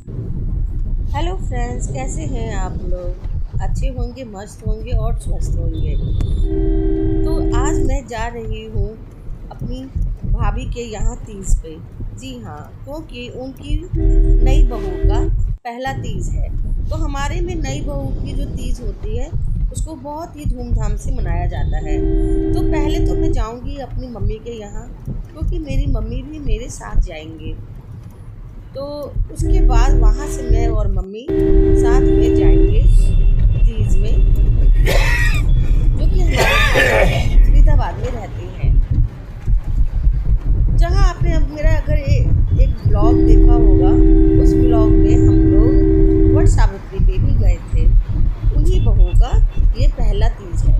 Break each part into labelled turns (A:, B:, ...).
A: Hello friends, कैसे हैं आप लोग? अच्छे होंगे, मस्त होंगे और स्वस्थ होंगे। तो आज मैं जा रही हूँ अपनी भाभी के यहाँ तीज पे। जी हाँ, क्योंकि उनकी नई बहू का पहला तीज है। तो हमारे में नई बहू की जो तीज होती है उसको बहुत ही धूमधाम से मनाया जाता है। तो पहले तो मैं जाऊँगी अपनी मम्मी के यहाँ, क्योंकि मेरी मम्मी भी मेरे साथ जाएंगे। तो उसके बाद वहाँ से मैं और मम्मी साथ में जाएंगे तीज में, जो कि हमारे फरीदाबाद में रहते हैं। जहाँ आपने अब मेरा अगर एक ब्लॉग देखा होगा, उस ब्लॉग में हम लोग वट सावित्री पे भी गए थे। उन्हीं बहू का ये पहला तीज है।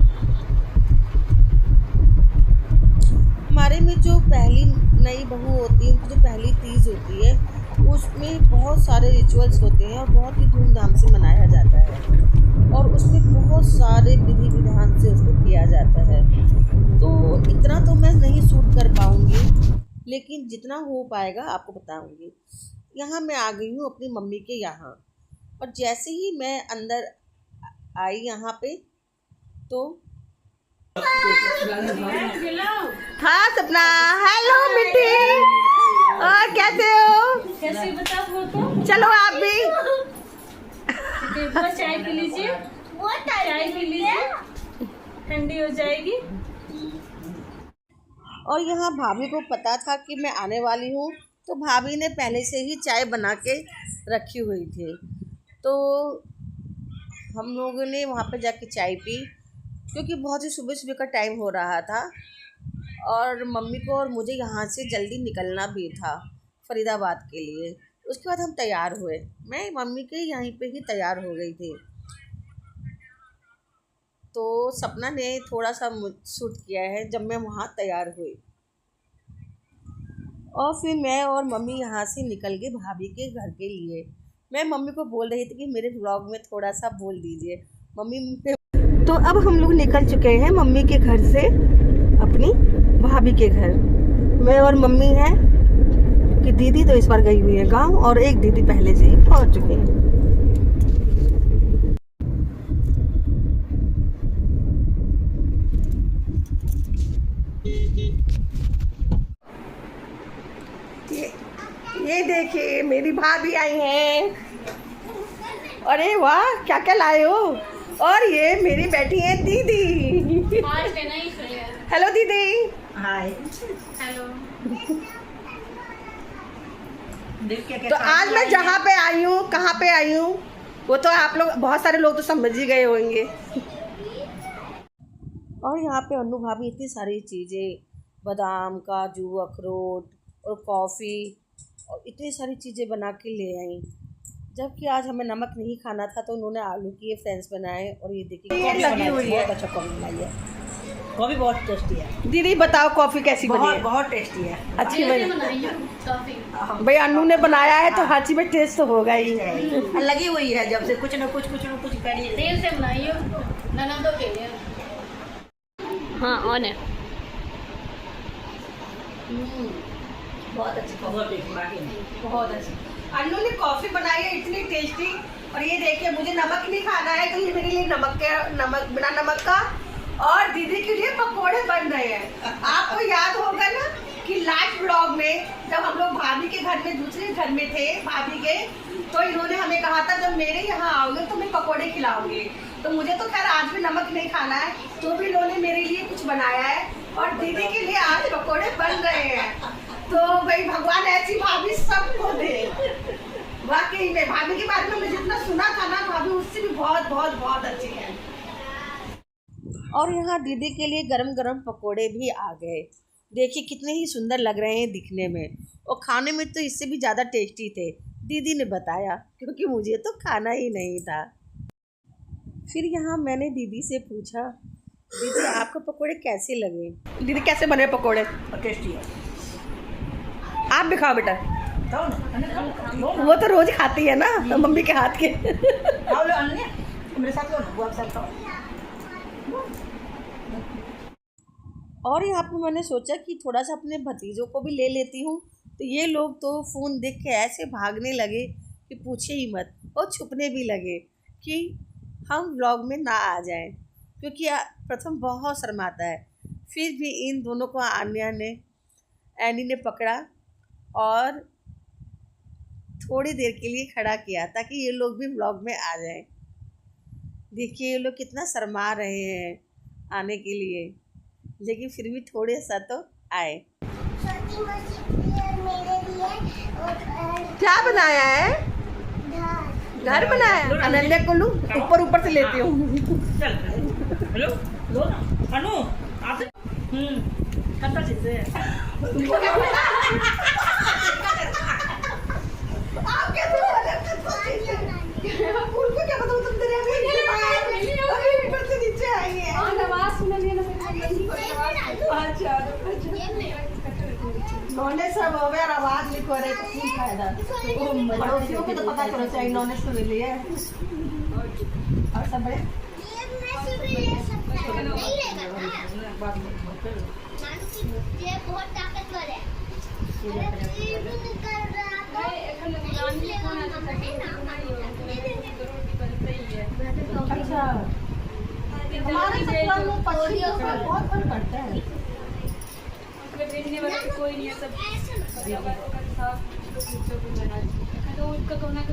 A: हमारे में जो पहली नई बहू होती है, जो पहली तीज होती है, उसमें बहुत सारे रिचुअल्स होते हैं और बहुत ही धूमधाम से मनाया जाता है और उसमें बहुत सारे विधि विधान से उसको किया जाता है। तो इतना तो मैं नहीं शूट कर पाऊँगी, लेकिन जितना हो पाएगा आपको बताऊँगी। यहाँ मैं आ गई हूँ अपनी मम्मी के यहाँ, और जैसे ही मैं अंदर आई यहाँ पे, तो हाँ सपना, हेलो बेटी, और कैसे हो?
B: कैसे बताओ तो?
A: चलो आप भी
B: देखो, चाय पी लीजिए। चाय पी लीजिए, ठंडी हो जाएगी।
A: और यहाँ भाभी को पता था कि मैं आने वाली हूँ, तो भाभी ने पहले से ही चाय बना के रखी हुई थी। तो हम लोगों ने वहाँ पे जाके चाय पी, क्योंकि बहुत ही सुबह सुबह का टाइम हो रहा था और मम्मी को और मुझे यहाँ से जल्दी निकलना भी था फरीदाबाद के लिए। उसके बाद हम तैयार हुए। मैं मम्मी के यहीं पे ही तैयार हो गई थी। तो सपना ने थोड़ा सा शूट किया है जब मैं वहाँ तैयार हुई, और फिर मैं और मम्मी यहाँ से निकल गए भाभी के घर के लिए। मैं मम्मी को बोल रही थी कि मेरे व्लॉग में थोड़ा सा बोल दीजिए मम्मी। तो अब हम लोग निकल चुके हैं मम्मी के घर से अपनी भाभी के घर। मैं और मम्मी हैं कि दीदी तो इस बार गई हुई है गांव, और एक दीदी पहले से ही पहुंच चुकी है। ये देखिए मेरी भाभी आई हैं। अरे वाह, क्या क्या लाए हो? और ये मेरी बैठी है दीदी। हेलो दीदी।
C: हाय।
B: हेलो।
A: तो आज मैं जहाँ पे आई हूँ, कहाँ पे आई हूँ, वो तो आप लोग, बहुत सारे लोग तो समझ ही गए होंगे। और यहाँ पे अन्नू भाभी इतनी सारी चीज़ें, बादाम, काजू, अखरोट और कॉफ़ी और इतनी सारी चीज़ें बना के ले आई। जबकि आज हमें नमक नहीं खाना था, तो उन्होंने आलू की ये फ्रेंच बनाए। और ये देखिए लगी हुई है,
C: बहुत अच्छा कॉफ़ी बनाई है। कॉफ़ी बहुत टेस्टी है।
A: दीदी बताओ कॉफ़ी कैसी बनी है?
C: बहुत टेस्टी है।
A: अच्छी बनी भाई, अन्नू ने बनाया है तो हर चीज़ में टेस्ट तो होगा ही।
C: लगी हुई है जब से, कुछ न कुछ करिए।
B: तेल से बनाई हो ननदों के लिए। हाँ, ऑन है।
C: बहुत अच्छी,
A: बहुत अच्छी। अन्नू ने कॉफ़ी बनाई है इतनी टेस्टी। और ये देखिए, मुझे नमक नहीं खाना है, तो ये मेरे लिए नमक बिना नमक का, और दीदी के लिए पकोड़े बन रहे हैं। आपको याद होगा ना कि लास्ट ब्लॉग में जब हम लोग भाभी के घर में, दूसरे घर में थे भाभी के, तो इन्होंने हमें कहा था जब मेरे यहाँ आओगे तो मैं पकोड़े खिलाऊंगी। तो मुझे तो खैर आज भी नमक नहीं खाना है, तो भी इन्होंने मेरे लिए कुछ बनाया है, और दीदी के लिए आज पकोड़े बन रहे हैं। तो भाई भगवान ऐसी भाभी सबको दे। वाकई में भाभी के बारे में मैं जितना सुना था ना, भाभी उससे भी बहुत बहुत बहुत अच्छी है। और यहाँ दीदी के लिए गरम गरम पकोड़े भी आ गए। देखिए कितने ही सुंदर लग रहे हैं दिखने में, और खाने में तो इससे भी ज़्यादा टेस्टी थे, दीदी ने बताया, क्योंकि मुझे तो खाना ही नहीं था। फिर यहाँ मैंने दीदी से पूछा, दीदी आपको पकोड़े कैसे लगे? दीदी कैसे बने पकोड़े?
C: टेस्टी है।
A: आप भी खाओ बेटा। वो तो रोज खाती है ना मम्मी के हाथ के।
C: मेरे साथ लो ना, वो आप साथ खाओ।
A: और यहाँ पे मैंने सोचा कि थोड़ा सा अपने भतीजों को भी ले लेती हूँ। तो ये लोग तो फ़ोन देख के ऐसे भागने लगे कि पूछे ही मत, और छुपने भी लगे कि हम व्लॉग में ना आ जाएं, क्योंकि प्रथम बहुत शर्माता है। फिर भी इन दोनों को एनी ने पकड़ा और थोड़ी देर के लिए खड़ा किया ताकि ये लोग भी व्लॉग में आ जाएं। देखिए ये लोग कितना शर्मा रहे हैं आने के लिए, लेकिन फिर भी थोड़े सा तो आए। क्या बनाया है? घर बनाया है। अनन्या को लूं, ऊपर ऊपर से लेती हूँ।
C: चल हेलो लो ना अनु आप खाता चीज़ है
A: उनको क्या पता तुम तेरे अभी ऊपर से नीचे आई है।
B: आवाज सुन लिया ना।
A: अच्छा नॉनेस सब हो गया, आवाज लिखो रहे तो क्या फायदा। पड़ोसियों को तो पता चलना चाहिए नॉनेस तो ले लिया और सब बड़े
B: बहुत ताकतवर है।
A: अच्छा हमारे ससुराल में पक्षियों का बहुत फर्क पड़ता है।
B: कोई नहीं है, सब तो उसका कोना का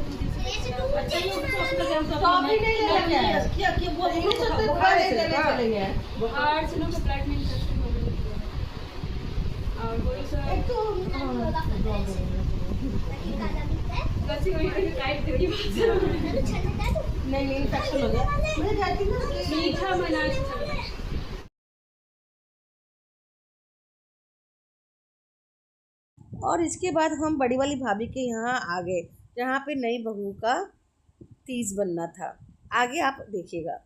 A: कॉफी नहीं ले लेंगे क्या क्या वो नहीं चलते बुखार ले चलेंगे
B: बुखार से ना फ्लैट में इंफेक्शन हो गई और वही सब
A: एक तो
B: वैसे कोई टाइप करके
A: नहीं इन्फेक्शन हो गया। मैं कहती हूँ ना
B: मीठा बना के
A: और इसके बाद हम बड़ी वाली भाभी के यहाँ आ गए, जहाँ पे नई बहू का तीज बनना था। आगे आप देखिएगा।